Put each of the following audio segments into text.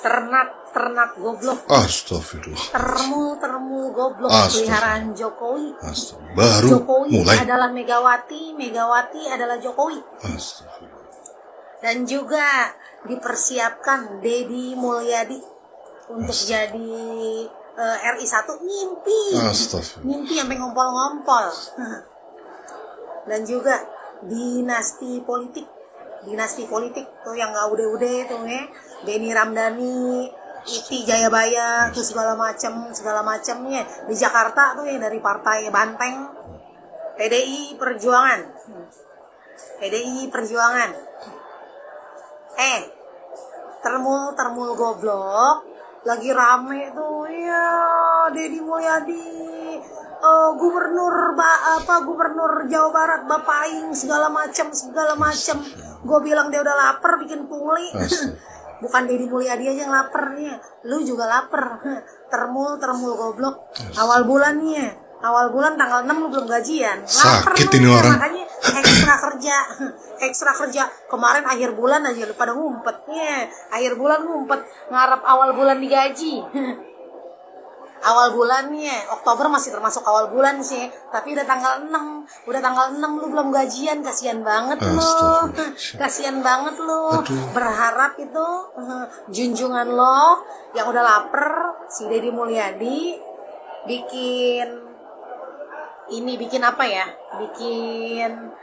ternak goblok. Astagfirullah. Termul goblok. Peliharaan Jokowi. Baru Jokowi mulai. adalah Megawati adalah Jokowi. Astagfirullah. Dan juga dipersiapkan Deddy Mulyadi untuk jadi RI 1. Mimpi sampai ngompol-ngompol. Dan juga dinasti politik tuh yang nggak udah tuh ya, Benny Ramdhani, Iti Jayabaya tuh segala macamnya di Jakarta tuh ya, dari partai Banteng, PDI Perjuangan. Termul goblok lagi rame tuh ya, Deddy Mulyadi, gubernur Jawa Barat Bapak Aing segala macam. Gue bilang dia udah lapar bikin pungli. Bukan Deddy Mulyadi aja yang lapernya, lu juga lapar. Termul goblok. Awal bulan tanggal 6 lu belum gajian. Sakit ini orang. Makanya ekstra kerja. Kemarin akhir bulan aja lu pada ngumpet. Akhir bulan ngumpet ngarep awal bulan digaji. Awal bulannya, Oktober masih termasuk awal bulan sih, tapi udah tanggal 6 lu belum gajian, kasihan banget lo. Berharap itu junjungan lo yang udah lapar, si Deddy Mulyadi bikin apa ya? Bikin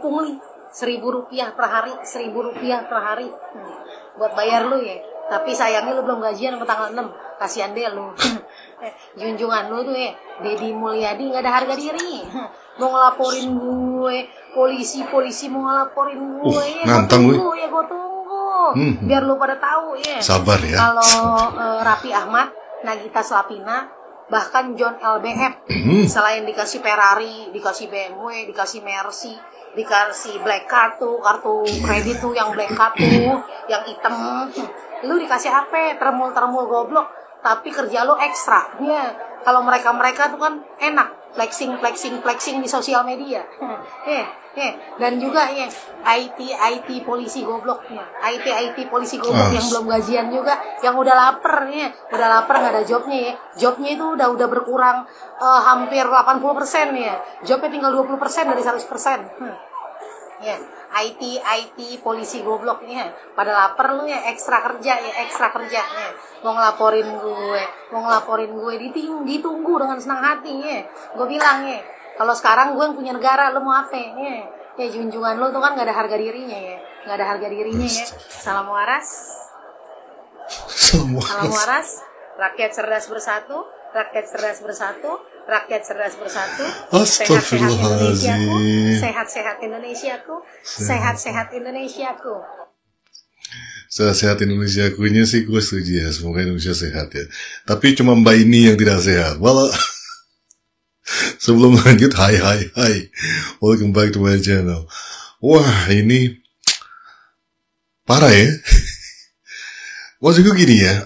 pungli Rp1.000 per hari. Buat bayar lu ya. Tapi sayangnya lu belum gajian sampai tanggal 6. Kasihan deh lu. Junjungan lu tuh ya, Deddy Mulyadi enggak ada harga diri. Mau ngelaporin gue, polisi mau ngelaporin gue. Gue tunggu. Biar lu pada tahu ya. Sabar ya. Kalau Raffi Ahmad, Nagita Slavina, bahkan John LBF, selain dikasih Ferrari, dikasih BMW, dikasih Mercy, dikasih black card tuh, kartu kredit tuh yang black card tuh, yang hitam, lu dikasih apa? Termul goblok, tapi kerja lu ekstra. Ya, kalau mereka tuh kan enak, flexing di sosial media. Dan juga ya IT polisi goblok ya. IT polisi goblok yang belum gajian juga, yang udah lapar nggak ada jobnya ya. Jobnya itu udah berkurang hampir 80% ya. Jobnya tinggal 20% dari 100%. Ya, IT polisi goblok ya. Pada lapar lu ya, ekstra kerja ya. Mau ngelaporin gue ditunggu dengan senang hati ya. Gue bilang ya, kalau sekarang gue yang punya negara, lu mau apa ya? Ya junjungan lu tuh kan gak ada harga dirinya ya. Salam waras. Rakyat cerdas bersatu. Astagfirullahaladzim. Sehat-sehat Indonesiaku. Sehat-sehat Indonesiakunya sih gue setuju ya. Semoga Indonesia sehat ya. Tapi cuma Mbak ini yang tidak sehat. Walau sebelum lanjut, hai. Welcome back to my channel. Wah, ini parah ya. Maksud gue gini ya,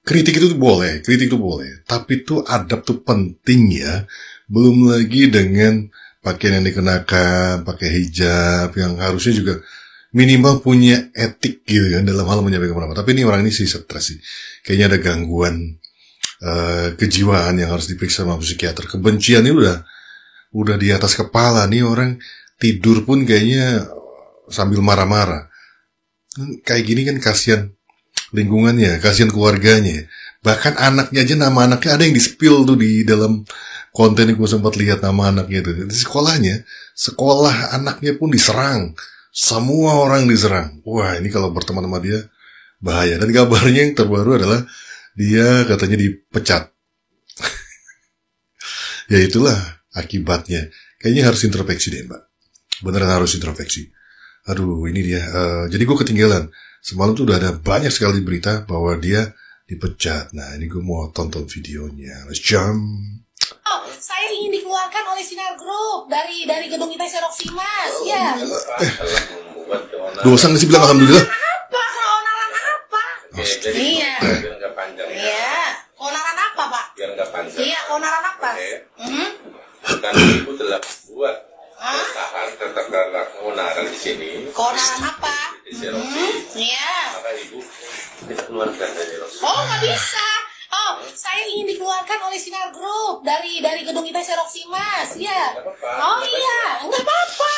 kritik itu boleh, tapi tuh adab tuh penting ya. Belum lagi dengan pakaian yang dikenakan, pakai hijab, yang harusnya juga minimal punya etik gitu kan dalam hal menyampaikan pendapat. Tapi ini orang ini sih stres sih. Kayaknya ada gangguan kejiwaan yang harus diperiksa sama psikiater. Kebencian ini udah di atas kepala nih, orang tidur pun kayaknya sambil marah-marah. Kayak gini kan kasihan lingkungannya, kasihan keluarganya. Bahkan anaknya aja, nama anaknya ada yang di-spill tuh di dalam konten yang gue sempat lihat nama anaknya itu. Di sekolah anaknya pun diserang. Semua orang diserang. Wah, ini kalau berteman sama dia bahaya. Dan kabarnya yang terbaru adalah dia katanya dipecat. Ya itulah akibatnya. Kayaknya harus introspeksi deh, Mbak. Beneran harus introspeksi. Aduh, ini dia. Jadi gue ketinggalan. Semalam tuh udah ada banyak sekali berita bahwa dia dipecat. Nah, ini gue mau tonton videonya. Let's jump. Saya ingin dikeluarkan oleh Sinar Group dari gedung ITC Roxy Mas. Ya. Dosa nggak sih bilang alhamdulillah? Keonaran apa? Iya. Iya. Keonaran apa, Pak? Biar nggak panjang. Iya, keonaran apa? Kan ibu telah buat kesalahan katakanlah keonaran di sini. Keonaran apa? Iya. Maka ibu kita keluarkan dari Roxy. Oh, nggak bisa. Oh, saya ingin dikeluarkan oleh Sinar Group dari gedung ITC Roxy, Mas. Iya. Oh iya, nggak apa-apa.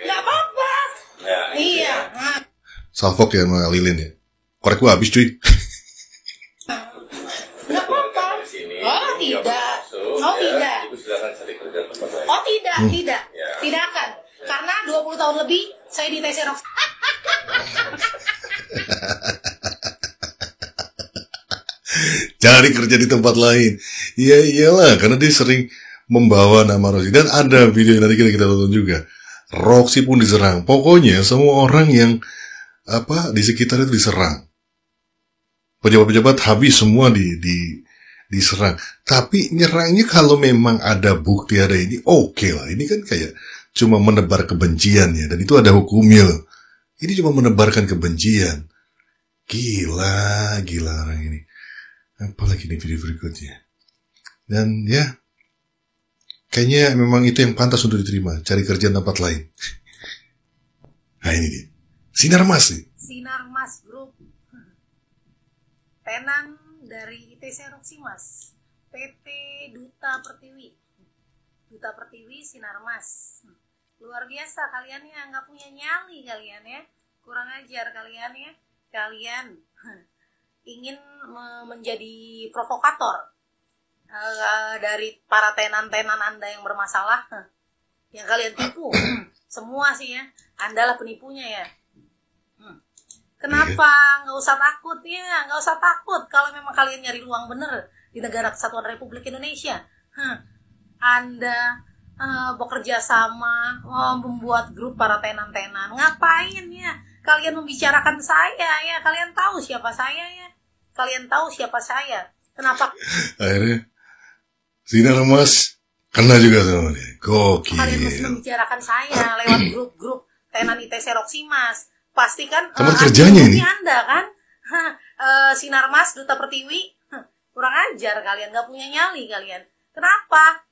Nggak apa-apa. Ya, Iya. Salfok ya sama lilin ya. Korek gua habis cuy. Nggak apa-apa. Oh tidak. Oh tidak. Ibu silakan cari kerja tempat lain. Oh tidak, tidak. Ya. Tidak akan. Karena 20 tahun lebih saya di ITC Roxy. Cari kerja di tempat lain. Iya iyalah, karena dia sering membawa nama Roxy. Dan ada video yang nanti kita tonton juga. Roxy pun diserang. Pokoknya semua orang yang di sekitar itu diserang. Pejabat-pejabat habis semua diserang. Tapi nyerangnya kalau memang ada bukti, ada ini, oke lah. Ini kan kayak cuma menebar kebencian ya. Dan itu ada hukumnya loh. Ini cuma menebarkan kebencian. Gila orang ini. Apalagi nih video berikutnya. Dan ya, kayaknya memang itu yang pantas untuk diterima. Cari kerjaan tempat lain. Nah ini dia. Sinar Mas nih. Sinar Mas Group. Tenan dari ITC Roxy, Mas. PT Duta Pertiwi. Duta Pertiwi Sinar Mas. Luar biasa kalian ya, nggak punya nyali kalian ya. Kurang ajar kalian ya. Kalian ingin menjadi provokator dari para tenan-tenan Anda yang bermasalah, yang kalian tipu. Semua sih ya, Anda lah penipunya ya. Kenapa? Nggak usah takut ya, nggak usah takut kalau memang kalian nyari uang bener di negara Kesatuan Republik Indonesia. Anda bekerja sama membuat grup para tenan-tenan. Ngapain ya? Kalian membicarakan saya ya, kalian tahu siapa saya ya. Kalian tahu siapa saya. Kenapa? Akhirnya Sinar Mas kena juga sama dia. Gokil. Kalian mesti membicarakan saya lewat grup-grup tenan ITC Roxy, Mas. Pasti kan tempat kerjanya ini Anda kan. Sinar Mas Duta Pertiwi. Kurang ajar kalian, nggak punya nyali kalian. Kenapa?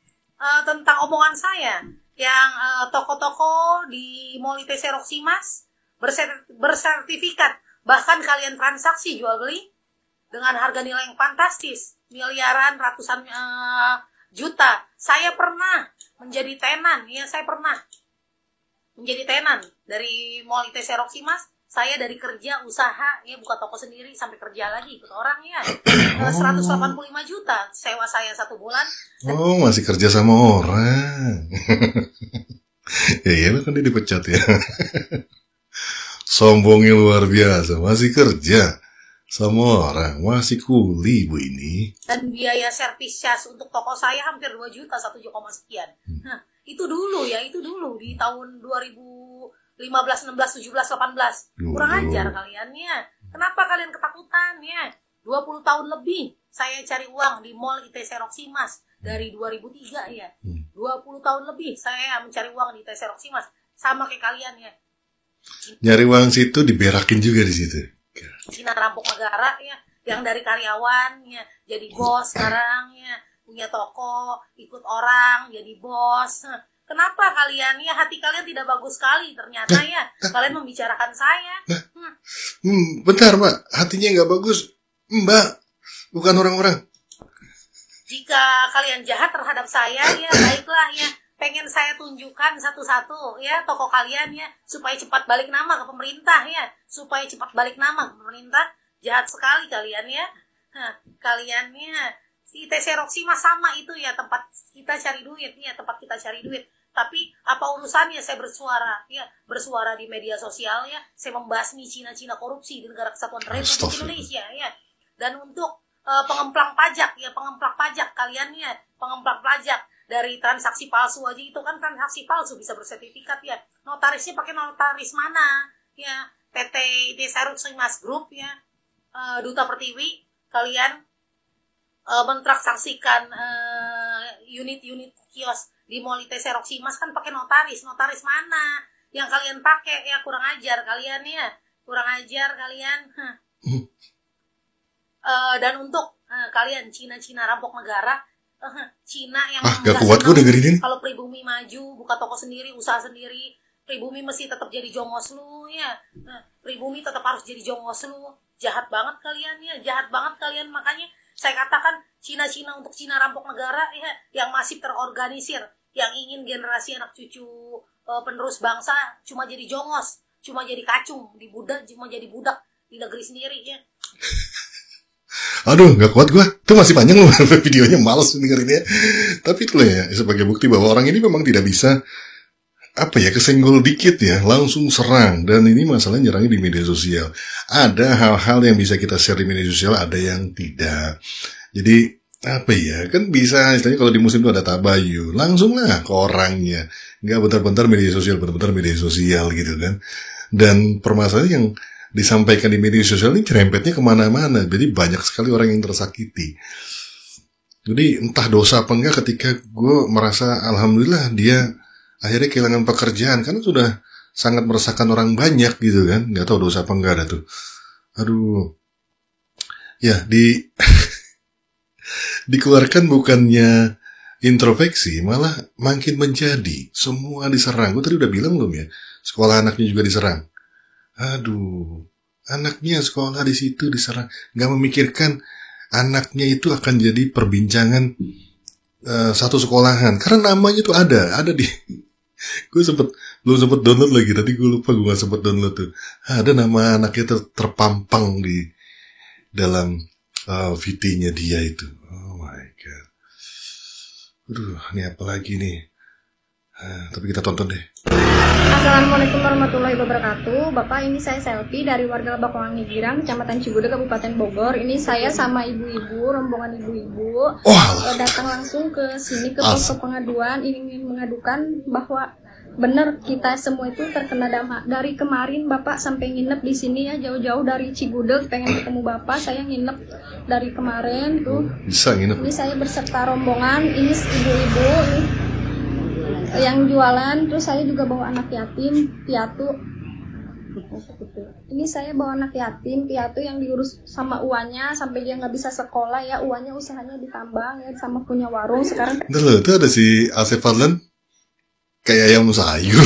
Tentang omongan saya yang toko-toko di Mall ITC Roxy, Mas, bersertifikat. Bahkan kalian transaksi jual beli dengan harga nilai yang fantastis, miliaran, ratusan juta. Saya pernah menjadi tenan, ya saya pernah menjadi tenan dari Mall ITC Roxy, Mas. Saya dari kerja usaha, ya buka toko sendiri sampai kerja lagi ikut orang ya. 185 juta sewa saya 1 bulan. Oh, masih kerja sama orang. Ya kan dia dipecat ya. Sombongnya luar biasa, masih kerja sama orang, masih kuli bu ini. Dan biaya servis cas untuk toko saya hampir 2 juta, 1 sekian. Nah, itu dulu di tahun 2015, 16, 17, 18. Kurang ajar kalian ya. Kenapa kalian ketakutan ya? 20 tahun lebih saya cari uang di Mall ITC Roxy, Mas. Dari 2003 ya. 20 tahun lebih saya mencari uang di ITC Roxy, Mas. Sama kayak kalian ya. Nyari uang situ diberakin juga di situ. Cina rampok negara ya, yang dari karyawan ya jadi bos sekarang ya, punya toko, ikut orang jadi bos. Kenapa kalian ya, hati kalian tidak bagus sekali ternyata ya. Kalian membicarakan saya. Bentar Mbak, hatinya nggak bagus Mbak, bukan orang-orang. Jika kalian jahat terhadap saya ya, baiklah ya. Pengen saya tunjukkan satu-satu ya toko kalian ya, supaya cepat balik nama ke pemerintah ya, supaya cepat balik nama ke pemerintah. Jahat sekali kalian ya. Kalian ya, si ITC Roxy mah sama itu ya, tempat kita cari duit ya, tempat kita cari duit. Tapi apa urusannya saya bersuara ya, bersuara di media sosial ya, saya membasmi Cina-Cina korupsi di negara Kesatuan Republik Indonesia ya. Dan untuk pengemplang pajak ya, pengemplang pajak kalian ya, pengemplang pajak dari transaksi palsu aja, itu kan transaksi palsu bisa bersertifikat ya. Notarisnya pakai notaris mana ya? PT ITC Roxy Mas Group ya, Duta Pertiwi, kalian mentransaksikan unit-unit kios di Mall ITC Roxy Mas kan pakai notaris. Notaris mana yang kalian pakai ya? Kurang ajar kalian ya, kurang ajar kalian. Dan untuk kalian Cina-Cina rampok negara, Cina yang gak kuat gue dengerin. Kalau pribumi maju, buka toko sendiri, usaha sendiri, Pribumi mesti tetap jadi jongos lu ya. Nah, pribumi tetap harus jadi jongos lu. Jahat banget kalian ya, jahat banget kalian. Makanya saya katakan Cina-Cina untuk Cina rampok negara ya, yang masih terorganisir, yang ingin generasi anak cucu penerus bangsa cuma jadi jongos, cuma jadi kacung, cuma jadi budak di negeri sendiri ya. Aduh, gak kuat gue. Itu masih panjang loh videonya, males dengerinnya. Tapi itulah ya, sebagai bukti bahwa orang ini memang tidak bisa kesenggol dikit ya, langsung serang. Dan ini masalahnya nyerangnya di media sosial. Ada hal-hal yang bisa kita share di media sosial, ada yang tidak. Jadi kan bisa, istilahnya kalau di musim itu ada tabayun, langsung lah ke orangnya. Nggak bentar-bentar media sosial, bentar-bentar media sosial gitu kan. Dan permasalahan yang disampaikan di media sosial ini cerempetnya kemana-mana. Jadi banyak sekali orang yang tersakiti. Jadi entah dosa apa enggak ketika gue merasa alhamdulillah dia akhirnya kehilangan pekerjaan, karena sudah sangat meresahkan orang banyak gitu kan. Nggak tahu dosa apa enggak ada tuh. Aduh. Ya, dikeluarkan bukannya introspeksi, malah makin menjadi. Semua diserang. Gue tadi udah bilang belum ya? Sekolah anaknya juga diserang. Aduh. Anaknya sekolah di situ diserang. Nggak memikirkan anaknya itu akan jadi perbincangan satu sekolahan. Karena namanya tuh ada di... Gue belum sempet download lagi. Tadi gue lupa gue gak sempet download tuh. Ada nama anaknya terpampang di dalam VT-nya dia itu. Oh my god. Aduh, ini apa lagi nih? Tapi kita tonton deh. Assalamualaikum warahmatullahi wabarakatuh. Bapak, ini saya Selfie dari warga Lebakwangi Girang, Kecamatan Cigudeg, Kabupaten Bogor. Ini saya sama ibu-ibu, rombongan ibu-ibu datang langsung ke sini ke posko pengaduan, ingin mengadukan bahwa benar kita semua itu terkena dampak. Dari kemarin Bapak sampai nginep di sini ya, jauh-jauh dari Cigudeg pengen ketemu Bapak. Saya nginep dari kemarin tuh. Bisa nginep. Ini saya berserta rombongan, ini ibu-ibu nih yang jualan, terus saya juga bawa anak yatim piatu. Ini saya bawa anak yatim piatu yang diurus sama uannya sampai dia nggak bisa sekolah ya, uannya usahanya ditambang ya, sama punya warung sekarang. Ntar loh, itu ada si Asep Fadlan kayak ayam sayur.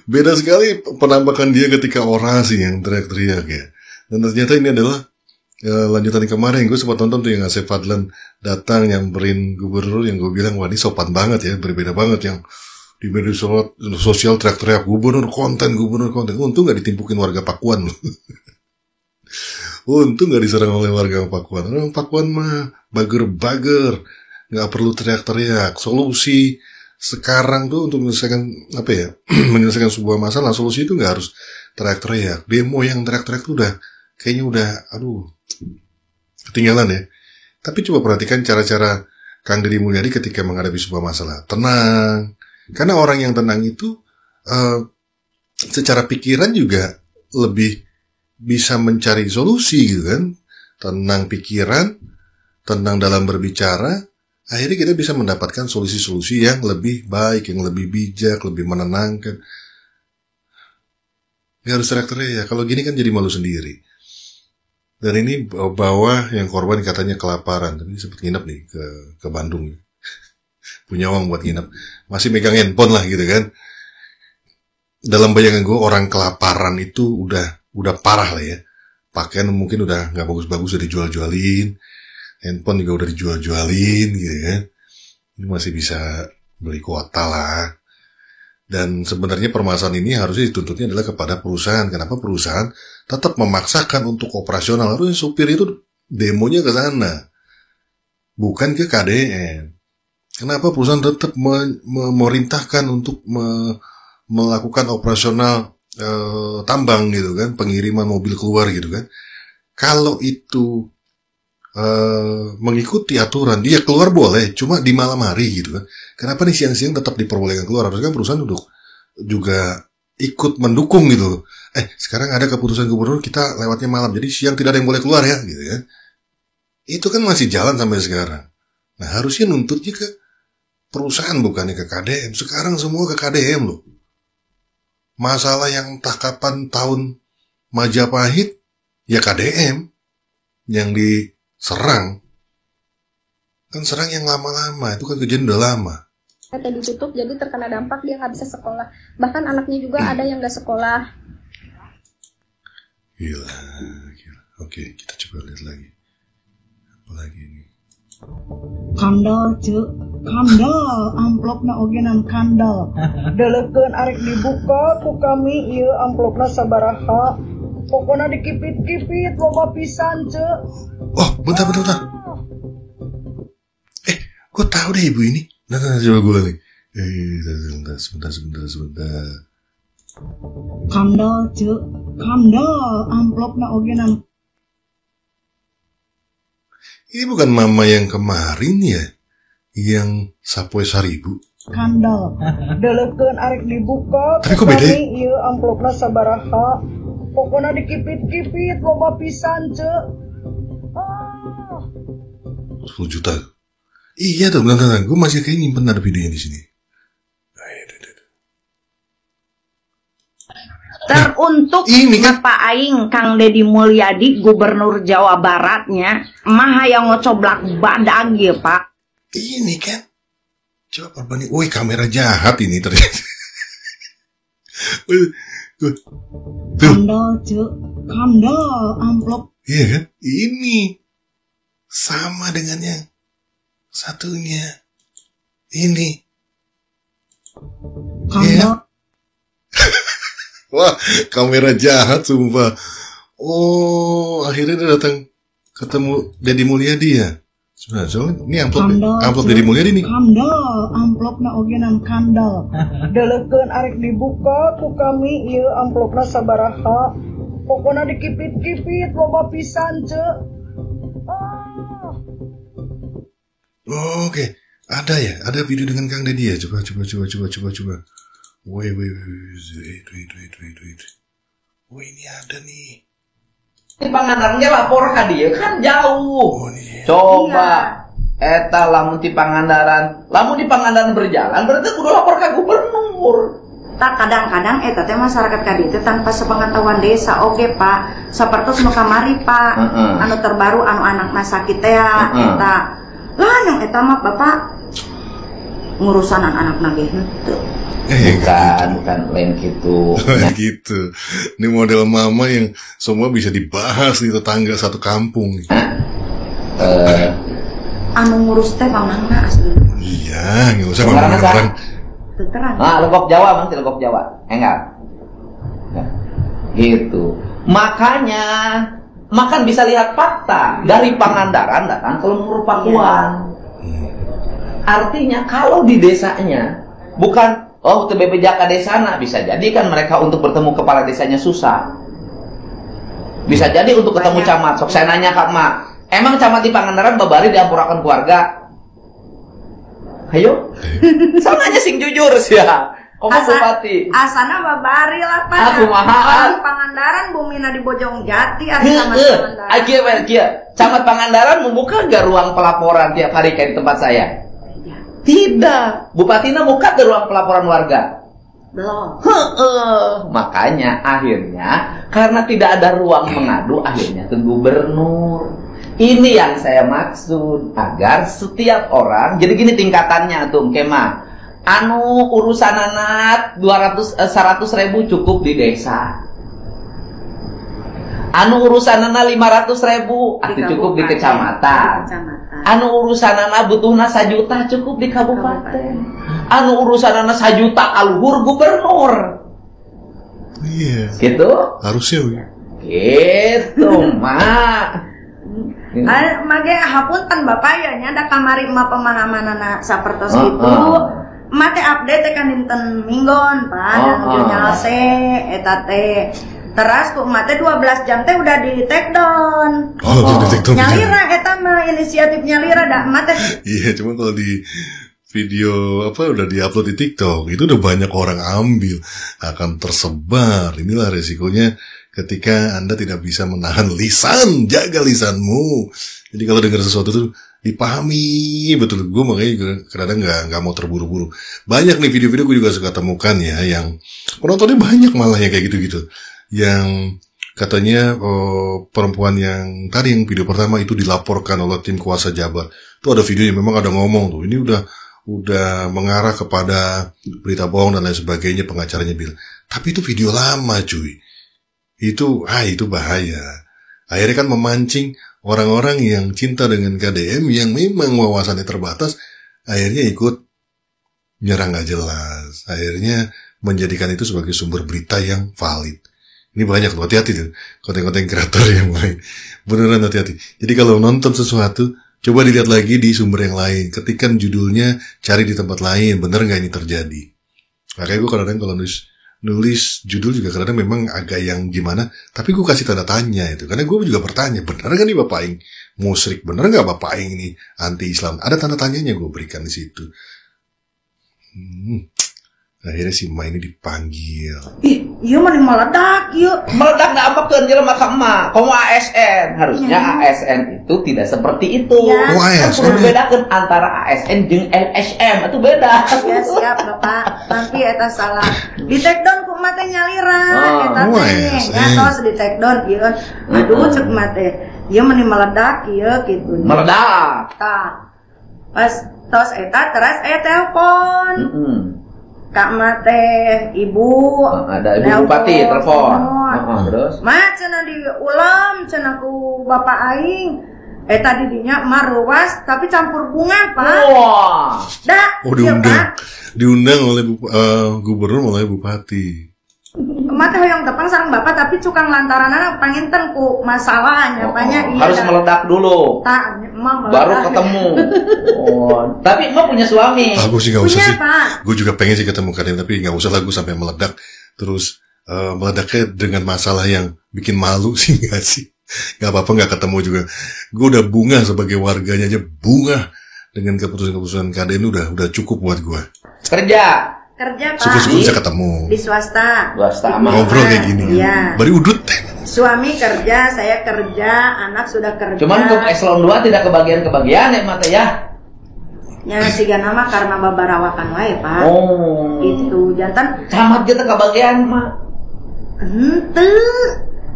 Beda sekali penampakan dia ketika orasi yang teriak-teriak ya. Dan ternyata ini adalah lanjutan kemarin. Gue sempat nonton tuh yang Asep Fadlan datang nyamperin gubernur, yang gue bilang wah ini sopan banget ya, berbeda banget. Yang di media sosial teriak-teriak gubernur konten. Untung gak ditimpukin warga Pakuan loh. Untung gak diserang oleh warga Pakuan. Orang Pakuan mah bager-bager, gak perlu teriak-teriak. Solusi sekarang tuh untuk menyelesaikan menyelesaikan sebuah masalah, solusi itu gak harus teriak-teriak. Demo yang teriak-teriak tuh kayaknya udah ketinggalan ya. Tapi coba perhatikan cara-cara Kang Deddy Mulyadi ketika menghadapi sebuah masalah. Tenang. Karena orang yang tenang itu secara pikiran juga lebih bisa mencari solusi gitu kan. Tenang pikiran, tenang dalam berbicara, akhirnya kita bisa mendapatkan solusi-solusi yang lebih baik, yang lebih bijak, lebih menenangkan. Gak harus teriak-teriak. Kalau gini kan jadi malu sendiri. Dan ini bawah yang korban katanya kelaparan, tapi sempat nginep nih ke Bandung. Punya uang buat nginep, masih megang handphone lah gitu kan. Dalam bayangan gue orang kelaparan itu udah parah lah ya. Pakaian mungkin udah nggak bagus-bagus, udah dijual-jualin, handphone juga udah dijual-jualin gitu kan. Ini masih bisa beli kuota lah. Dan sebenarnya permasalahan ini harusnya dituntutnya adalah kepada perusahaan. Kenapa perusahaan tetap memaksakan untuk operasional? Harusnya supir itu demonya ke sana, bukan ke KDM. Kenapa perusahaan tetap memerintahkan untuk melakukan operasional tambang gitu kan, pengiriman mobil keluar gitu kan? Kalau itu mengikuti aturan, dia keluar boleh, cuma di malam hari gitu kan. Kenapa nih siang-siang tetap diperbolehkan keluar? Harusnya kan perusahaan juga ikut mendukung gitu. Sekarang ada keputusan gubernur kita lewatnya malam, jadi siang tidak ada yang boleh keluar ya gitu kan. Itu kan masih jalan sampai sekarang. Nah harusnya nuntutnya ke perusahaan bukannya ke KDM. Sekarang semua ke KDM loh. Masalah yang entah kapan tahun Majapahit ya KDM yang diserang. Kan serang yang lama-lama, itu kan kejadian udah lama. PT ditutup, jadi terkena dampak dia nggak bisa sekolah. Bahkan anaknya juga ada yang nggak sekolah. Gila. Oke, kita coba lihat lagi. Apa lagi ini? Kandal cek, kandal amplopna ogenan kandal. Delekeun arek dibuka ku kami ieu amplopna sabaraha. Pokona dikipit-kipit loba pisan cek. Oh, bentar. Gue tahu deh ibu ini. Nah, coba gue lagi. Sebentar. Kandal cek, kandal amplopna ogenan. Ini bukan mama yang kemarin ya? Yang Sapoe 1000. Kandal. Delekeun arek dibuka tapi ku kok beda ya? kami ieu amplopna sabaraha. Pokona dikipit-kipit loba pisan cek. 10 juta. Iya tuh, benar. Gue masih kayak nyimpen ada videonya di sini. Teruntuk ini kan Bapak Aing Kang Deddy Mulyadi Gubernur Jawa Baratnya mah yang ngocoblak badag ya Pak. Ini kan. Coba perbanding. Woi, kamera jahat ini ternyata. Kandal cek, kandal amplop. Iya kan? Ini sama dengan yang satunya. Ini. Kandal. Wah, kamera jahat sumpah. Oh, akhirnya dia datang ketemu Deddy Mulyadi ya. Soalnya ini amplop Deddy Mulyadi nih. Kandal, amplopna ogenan kandal. Delekeun arek dibuka ku kami ieu amplopna sabaraha. Pokona dikipit-kipit loba pisan cek. Oh, oke. Ada ya? Ada video dengan Kang Deddy ya? Coba. Wait. Oh, ini ada nih. Di Pangandaran lapor ka dieu kan jauh. Oh, iya. Coba eta lamun di Pangandaran berjalan berarti kudu lapor ka gubernur. Tak kadang-kadang eta teh masyarakat ka dieu teh tanpa sepengetahuan desa oge Pak. Sapertos nu kamari Pak. Anu terbaru anu anakna sakit teh eta. Lah yang eta mah Bapak ngurusan anak-anakna ge henteu. Bukan lain gitu. Gitu. Ini model mama yang semua bisa dibahas di tetangga satu kampung nih. Anu ngurus teh pamangna asli. Iya, nggak usah ngomongin orang. Terang. Legok Jawa mangti legok Jawa. Enggak. Ya. Gitu. Makanya makan bisa lihat fakta dari Pangandaran datang ke Lumpur Pakuan. Artinya kalau di desanya bukan TBP Jaka Desana, bisa jadi kan mereka untuk bertemu kepala desanya susah. Bisa jadi untuk ketemu camat. Sok saya nanya Kak Mak, emang camat di Pangandaran babari diampurakan keluarga? Ayo, samanya sing jujur sih ya. Kamu bupati. Asana babari lah Pak. Aku mahal. Pangandaran bumina di Bojongjati ari camat Pangandaran. Camat Pangandaran membuka gak ruang pelaporan tiap hari kayak di tempat saya? Tidak. Bupatina buka ke ruang pelaporan warga? Belum. Makanya akhirnya karena tidak ada ruang mengadu, akhirnya ke gubernur. Ini yang saya maksud, agar setiap orang, jadi gini tingkatannya tuh Kema. Anu urusan anak 100.000 cukup di desa. Anu urusan anak 500.000 cukup di kecamatan. Anu urusan anak butuhna 1 juta cukup di kabupaten. Anu urusan anak 1 juta kaluhur gubernur. Iya. Gitu? Harusnya ya. Gitu, Mak. Mage hapunten Bapak ya nya da kamari mah pemahamanana sapertos kitu. Mate update kan dinten minggon Pak dan jurnal eta teh. Teras ku mate 12 jam teh udah di take down. Di take down. Nyalira eta mah inisiatif nyalira dah mate. Iya, cuma kalau di video udah diupload di TikTok itu udah banyak orang ambil, akan tersebar. Inilah resikonya ketika Anda tidak bisa menahan lisan. Jaga lisanmu. Jadi kalau dengar sesuatu tuh dipahami betul. Gue makanya kadang nggak mau terburu-buru. Banyak nih video-video gue juga suka temukan ya, yang penontonnya banyak malah yang kayak gitu-gitu. Yang katanya perempuan yang tadi yang video pertama itu dilaporkan oleh tim kuasa Jabar. Itu ada videonya, memang ada ngomong tuh. Ini udah udah mengarah kepada berita bohong dan lain sebagainya. Pengacaranya bilang, tapi itu video lama cuy. Itu bahaya. Akhirnya kan memancing orang-orang yang cinta dengan KDM yang memang wawasannya terbatas, akhirnya ikut nyerang gak jelas. Akhirnya menjadikan itu sebagai sumber berita yang valid. Ini banyak loh, hati-hati tuh konten-konten kreator yang lain. Beneran hati-hati. Jadi kalau nonton sesuatu, coba dilihat lagi di sumber yang lain. Ketikan judulnya, cari di tempat lain. Bener gak ini terjadi? Makanya gue kadang-kadang kalau nulis judul juga kadang-kadang memang agak yang gimana. Tapi gue kasih tanda tanya itu. Karena gue juga bertanya, bener gak nih Bapak Aing musyrik? Bener gak Bapak Aing ini anti-Islam? Ada tanda tanyanya gue berikan di situ. Akhirnya si emak ini dipanggil. Ih, iya mending meledak, yuk. Meledak gak apa kan jelema ka emak. Komo ASN. Harusnya ASN itu tidak seperti itu. Ya. Oh, Kan perlu dibedakan antara ASN jeung LSM. Itu beda. Ya siap Bapak. Nanti eta salah. Di take down ku mate nyalira. Eta Oh, teh. ASN. Ya tos di take down ieu. Aduh cek mate. Ieu mending meledak ieu kitu. Meledak. Tah. Pas tos eta teras telepon. Kak mate ibu. Ada ibu bupati telepon. Terus? Ma cenah diulam cenah ku bapak aing. Eta didinya maruwas tapi campur bunga, Pak. Wah. Da. Oh, iya, diundang. Pak. Diundang oleh gubernur oleh bupati. Mate hoyong tepang sareng bapak tapi cukang lantaranana panginten ku masalah nyapanya iya. Harus meledak dulu. Tak, emang Baru meledak. ketemu. Tapi emak punya suami. Aku sih gak usah Punya, sih. Pak. Gue juga pengen sih ketemu kalian, tapi gak usah lah gue sampai meledak. Terus meledaknya dengan masalah yang bikin malu sih gak sih? Gak apa-apa gak ketemu juga. Gue udah bunga sebagai warganya aja, bunga dengan keputusan-keputusan KDN udah cukup buat gue. Kerja. Kerja, Pak. Syukur-syukur bisa ketemu. Di swasta. Swasta aman. Ngobrol kayak gini. Iya. Bari udut. Suami kerja, saya kerja, anak sudah kerja. Cuman ke eselon 2 tidak kebagian-kebagian ya mata ya. Ya siga nama karena babarawakan wae, Pak. Oh. Itu jantan Camat kita kebagian mak. henteu.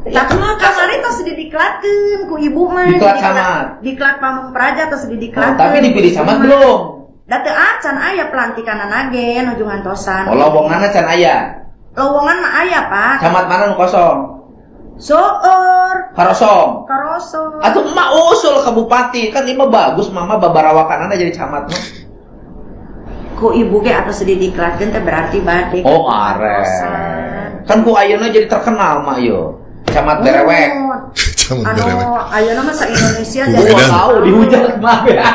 Ya, Tapi kenapa? kamari tos didiklatkeun ku ibu mah. Diklat camat. Diklat Pamung Praja tos didiklatkeun. Tapi dipilih camat belum. Da teu acan aya pelantikan ge nuju ngantosan. Oh, lowonganna can aya. Lowongan mah aya, Pak. Camat mana nu kosong? Seueur. Karosong. Karoso. Atuh emak usul ke bupati. Kan ini mah bagus mama babarawakanana jadi camat mah. Ku ibu ge atos didiklatkeun teh berarti bade. Oh, are. Kan ku ayeuna jadi terkenal mah yo. Camat berewek. Camat berewek. Ayeuna mah sa Indonesia Kubu jadi edan. Tahu dihujat mah ya.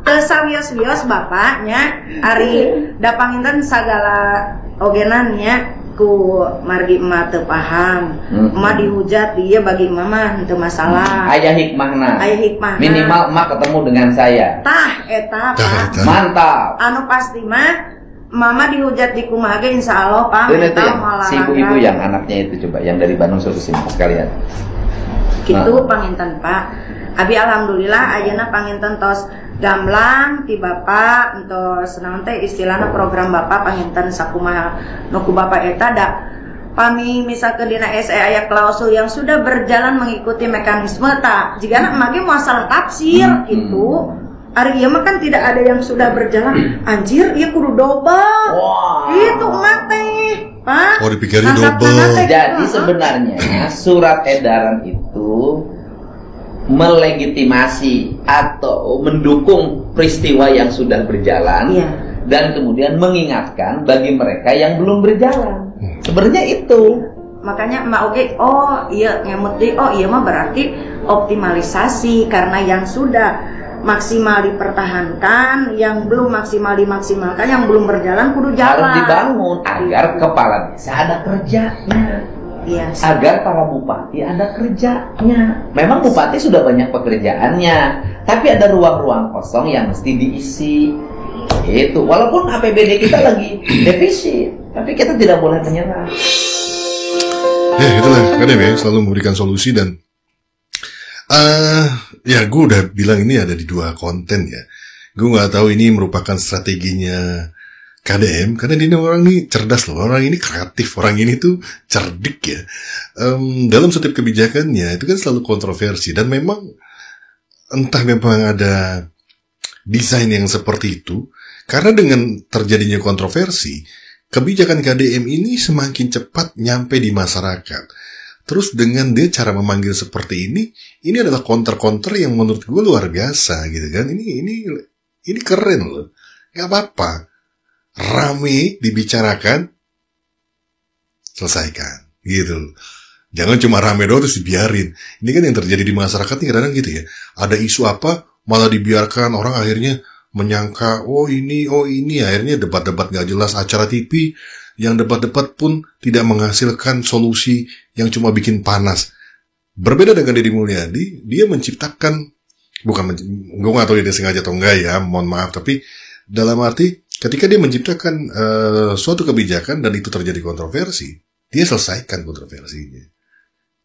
teu sawios-wios bapaknya ari da panginten sagala ogenannya ku margi emak teu paham. Emak dihujat dia bagi mama teu masalah. Aya hikmahna. Aya hikmahna. Minimal emak ketemu dengan saya. Tah eta Pak. Mantap. Anu pasti mah mama dihujat di kumaha ge insyaallah Pak. Itu Eta yang malah si ibu-ibu yang anaknya itu coba yang dari Bandung suruh sini sekalian. gitu panginten Pak. Abi alhamdulillah ayeuna panginten tos gamblang ti Bapak entos naon teh istilahna program Bapak panginten sakumaha nu ku Bapak eta da pami misalkan dina SE aya klausul yang sudah berjalan mengikuti mekanisme tak jigana emang ge masalah tafsir gitu. Ari ieu mah kan tidak ada yang sudah berjalan. Anjir, ieu kudu double. Wah. Itu mah teh, Pak. Oh, dipikirin Angkatna double. teh. Jadi sebenarnya surat edaran itu melegitimasi atau mendukung peristiwa yang sudah berjalan. Iya. Dan kemudian mengingatkan bagi mereka yang belum berjalan. Sebenarnya itu. Makanya emak oke, oh iya ngemut deui, oh iya mah berarti optimalisasi karena yang sudah maksimal dipertahankan, yang belum maksimal dimaksimalkan, yang belum berjalan kudu jalan. Harus dibangun agar kepala desa ada kerjanya. Iya. Agar para bupati ada kerjanya. Memang bupati sudah banyak pekerjaannya, tapi ada ruang-ruang kosong yang mesti diisi. Itu walaupun APBD kita lagi defisit, tapi kita tidak boleh menyerah. Ya itulah KDM ya, selalu memberikan solusi dan ya gue udah bilang ini ada di 2 konten ya. Gue nggak tahu ini merupakan strateginya KDM karena ini orang ini cerdas loh, orang ini kreatif, orang ini tuh cerdik ya. Dalam setiap kebijakannya itu kan selalu kontroversi dan memang entah memang ada desain yang seperti itu, karena dengan terjadinya kontroversi, kebijakan KDM ini semakin cepat nyampe di masyarakat. Terus dengan dia cara memanggil seperti ini adalah counter-counter yang menurut gue luar biasa gitu kan. Ini keren loh. Gak apa-apa. Rame dibicarakan, selesaikan gitu. Jangan cuma rame doang terus dibiarin. Ini kan yang terjadi di masyarakat nih kadang-kadang gitu ya. Ada isu apa malah dibiarkan, orang akhirnya menyangka oh ini akhirnya debat-debat gak jelas, acara TV yang debat-debat pun tidak menghasilkan solusi yang cuma bikin panas. Berbeda dengan Deddy Mulyadi, dia menciptakan, gue gak tahu dia sengaja atau enggak ya, mohon maaf, tapi dalam arti ketika dia menciptakan suatu kebijakan dan itu terjadi kontroversi, dia selesaikan kontroversinya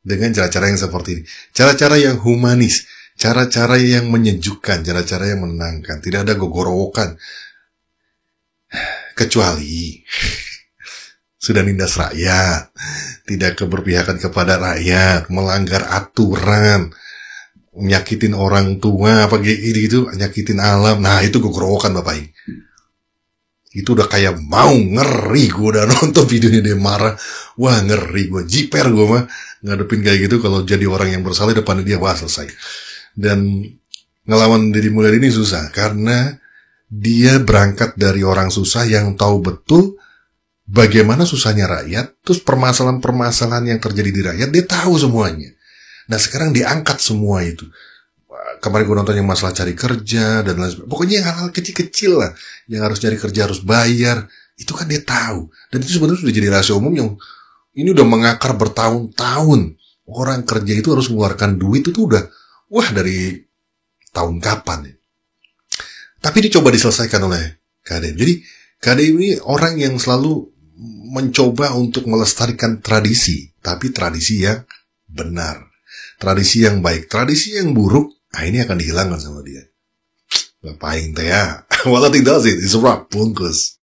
dengan cara-cara yang seperti ini, cara-cara yang humanis, cara-cara yang menyejukkan, cara-cara yang menenangkan, tidak ada gogorowokan, kecuali sudah nindas rakyat, tidak keberpihakan kepada rakyat, melanggar aturan, nyakitin orang tua, apa gitu, nyakitin alam. Nah, itu gue gerowokan Bapak ini. Itu udah kayak mau ngeri, gue udah nonton videonya dia marah. Wah, ngeri gue, jiper gue mah ngadepin kayak gitu. Kalau jadi orang yang bersalah depannya dia, wah selesai. Dan ngelawan Deddy Mulyadi ini susah, karena dia berangkat dari orang susah yang tahu betul bagaimana susahnya rakyat, terus permasalahan-permasalahan yang terjadi di rakyat, dia tahu semuanya. Nah sekarang diangkat semua itu. Kemarin gue nonton yang masalah cari kerja, dan lain sebagainya. Pokoknya yang hal-hal kecil-kecil lah, yang harus cari kerja, harus bayar, itu kan dia tahu. Dan itu sebenarnya sudah jadi rahasia umum yang ini udah mengakar bertahun-tahun. Orang kerja itu harus mengeluarkan duit, itu udah, wah dari tahun kapan ya. Tapi dicoba diselesaikan oleh KDM. Jadi KDM ini orang yang selalu mencoba untuk melestarikan tradisi, tapi tradisi yang benar, tradisi yang baik. Tradisi yang buruk, ini akan dihilangkan sama dia. Ngapain teh ya? Walau tidak sih, it's a wrap, bungkus.